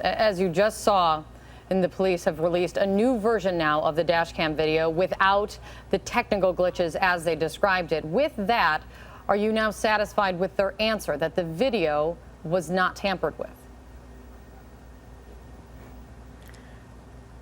As you just saw, and the police have released a new version now of the dash cam video without the technical glitches as they described it. With that, are you now satisfied with their answer that the video was not tampered with?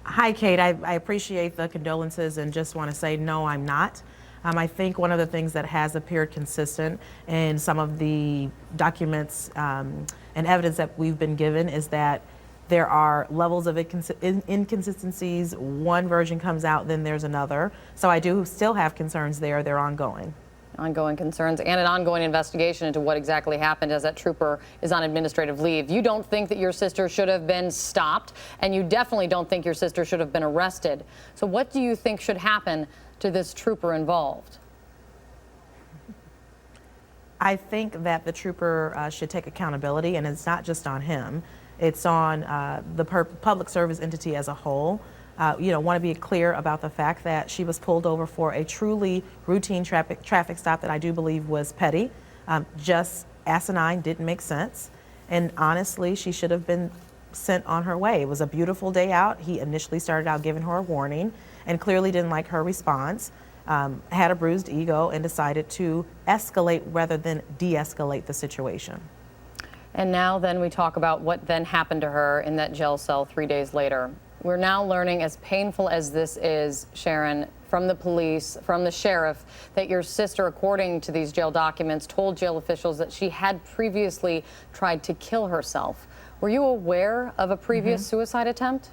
Hi, Kate. I appreciate the condolences and just want to say no, I'm not. I think one of the things that has appeared consistent in some of the documents and evidence that we've been given is that there are levels of inconsistencies. One version comes out, then there's another. So I do still have concerns there. They're ongoing. Ongoing concerns and an ongoing investigation into what exactly happened as that trooper is on administrative leave. You don't think that your sister should have been stopped, and you definitely don't think your sister should have been arrested. So what do you think should happen to this trooper involved? I think that the trooper should take accountability, and it's not just on him. It's on the public service entity as a whole. Want to be clear about the fact that she was pulled over for a truly routine traffic stop that I do believe was petty, just asinine, didn't make sense. And honestly, she should have been sent on her way. It was a beautiful day out. He initially started out giving her a warning and clearly didn't like her response, had a bruised ego, and decided to escalate rather than de-escalate the situation. And now then we talk about what then happened to her in that jail cell 3 days later. We're now learning, as painful as this is, Sharon, from the police, from the sheriff, that your sister, according to these jail documents, told jail officials that she had previously tried to kill herself. Were you aware of a previous suicide attempt?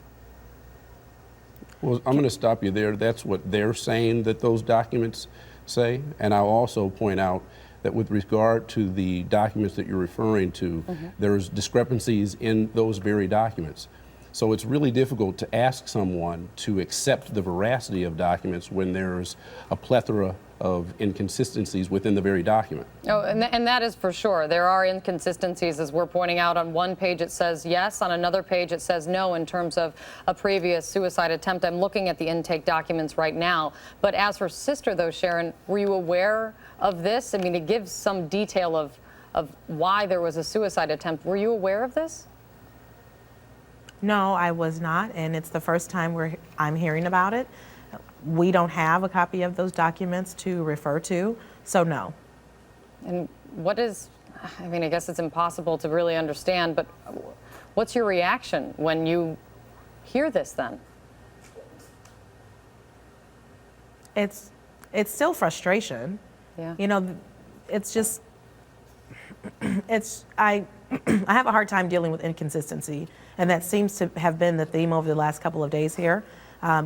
Well, I'm going to stop you there. That's what they're saying that those documents say. And I'll also point out that with regard to the documents that you're referring to, there's discrepancies in those very documents. So it's really difficult to ask someone to accept the veracity of documents when there's a plethora of inconsistencies within the very document. Oh, and that is for sure. There are inconsistencies, as we're pointing out. On one page it says yes, on another page it says no in terms of a previous suicide attempt. I'm looking at the intake documents right now. But as her sister, though, Sharon, were you aware of this? I mean, it gives some detail of why there was a suicide attempt. Were you aware of this? No, I was not, and it's the first time I'm hearing about it. We don't have a copy of those documents to refer to, so no. And what is, I mean, I guess it's impossible to really understand, but what's your reaction when you hear this then? It's still frustration. Yeah. You know, it's just, I have a hard time dealing with inconsistency, and that seems to have been the theme over the last couple of days here.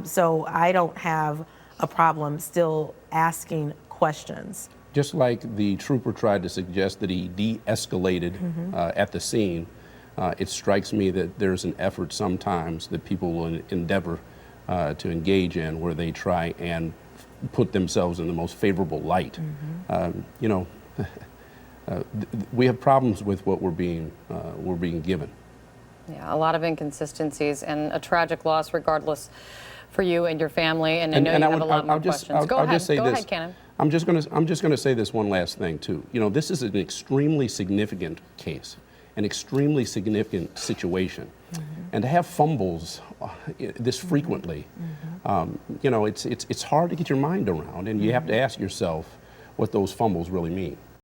So I don't have a problem still asking questions. Just like the trooper tried to suggest that he de-escalated at the scene, it strikes me that there's an effort sometimes that people will endeavor to engage in where they try and put themselves in the most favorable light. We have problems with what we're being given. Yeah, a lot of inconsistencies and a tragic loss, regardless, for you and your family. And I know you have a lot more questions. Go ahead, Cannon. I'm just going to say this one last thing too. You know, this is an extremely significant case, an extremely significant situation, and to have fumbles this frequently, it's hard to get your mind around, and you have to ask yourself what those fumbles really mean.